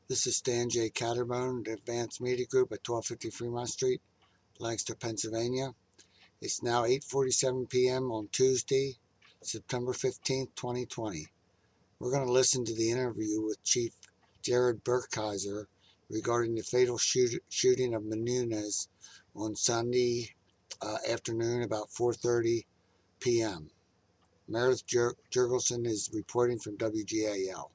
This is Stan J. Caterbone, the Advanced Media Group at 1250 Fremont Street, Lancaster, Pennsylvania. It's now 8:47 p.m. on Tuesday, September 15th, 2020. We're going to listen to the interview with Chief Jarad Berkihiser regarding the fatal shooting of MUNOZ on Sunday afternoon about 4:30 p.m. Meredith Jurgelson is reporting from WGAL.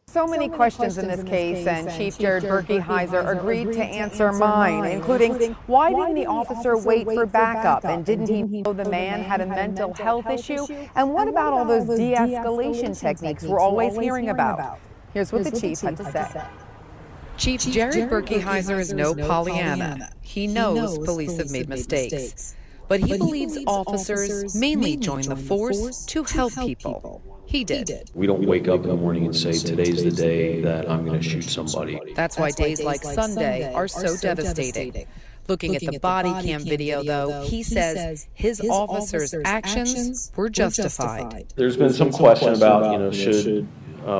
So many questions in this case, and Chief Jarad Berkihiser agreed to answer mine, including why didn't the officer wait for backup, and didn't he know the man had a mental health issue, and what about all those de-escalation techniques we're always hearing about? Here's what the chief had to say. Chief Jarad Berkihiser is no Pollyanna. He knows police have made mistakes, but he believes officers mainly join the force to help people. He did. We don't wake up in the morning and say, today's the day that I'm going to shoot somebody. That's why days like Sunday are so devastating. Looking at the body cam video, though, he says his officers' actions were justified. There's been some question about,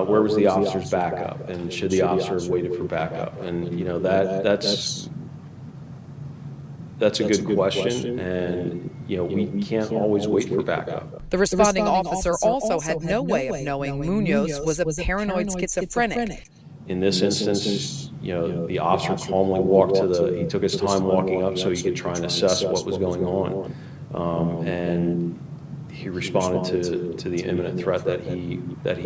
where was the officer's backup, and should the officer have waited for backup? And, that's a good question, and, we can't always wait for backup. The responding officer also had no way of knowing MUNOZ was a paranoid schizophrenic. In this instance, the officer calmly he took his time walking up so he could try and assess what was going on. And he responded to the imminent threat that he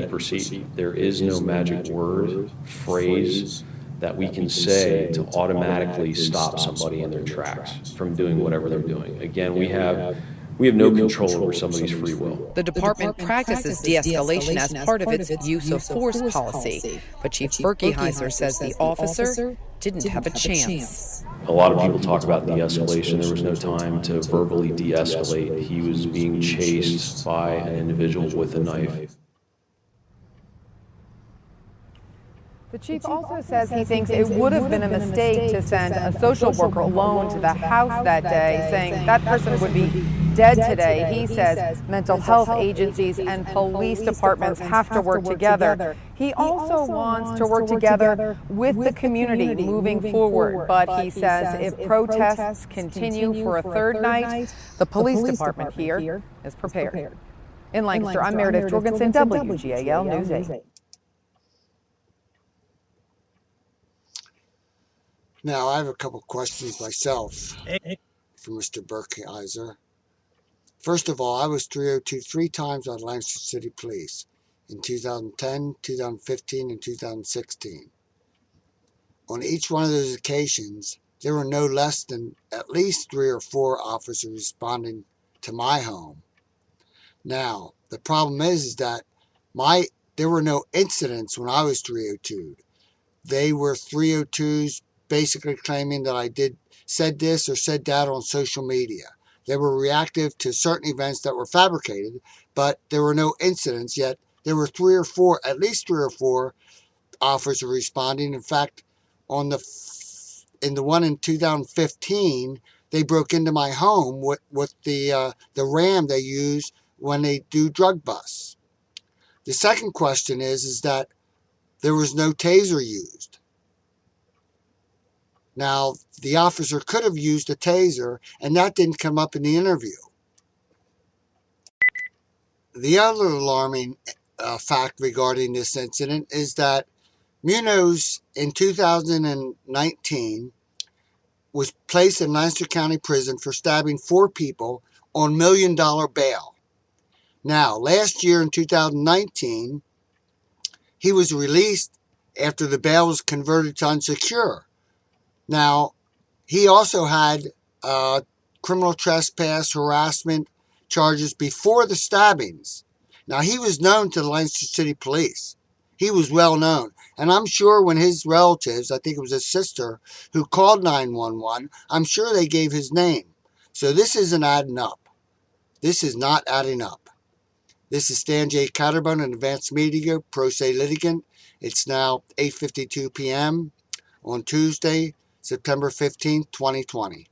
perceived. There is no magic word, phrase that we can say to automatically stop somebody in their tracks from doing whatever they're doing. Again, we have no control over somebody's free will. The department practices de-escalation as part of its use of force policy, but Chief Berkihiser says the officer didn't have a chance. A lot of people talk about de-escalation. There was no time to verbally de-escalate. He was being chased by an individual with a knife. The chief also says he thinks it would have been a mistake to send a social worker alone to the house that day, saying that person would be dead today. He says mental health agencies and police departments have to work together. He also wants to work together with the community moving forward, but he says if protests continue for a third night, the police department here is prepared. In Lancaster, I'm Meredith Jurgelson, WGAL News 8. Now, I have a couple questions myself for Mr. Berkihiser. First of all, I was 302 three times on Lancaster City Police in 2010, 2015, and 2016. On each one of those occasions, there were no less than at least 3 or 4 officers responding to my home. Now, the problem is that there were no incidents when I was 302'd. They were 302s basically claiming that I said this or said that on social media. They were reactive to certain events that were fabricated, but there were no incidents, yet there were at least 3 or 4 officers responding. In fact, in the one in 2015, they broke into my home with the ram they use when they do drug busts. The second question is that there was no taser used. Now, the officer could have used a taser, and that didn't come up in the interview. The other alarming fact regarding this incident is that MUNOZ in 2019 was placed in Lancaster County Prison for stabbing 4 people on $1 million bail. Now, last year in 2019, he was released after the bail was converted to unsecure. Now, he also had criminal trespass, harassment charges before the stabbings. Now, he was known to the Lancaster City Police. He was well known. And I'm sure when his relatives, I think it was his sister, who called 911, I'm sure they gave his name. So this isn't adding up. This is not adding up. This is Stan J. Caterbone, an Advanced Media Pro Se litigant. It's now 8:52 p.m. on Tuesday, September 15th, 2020.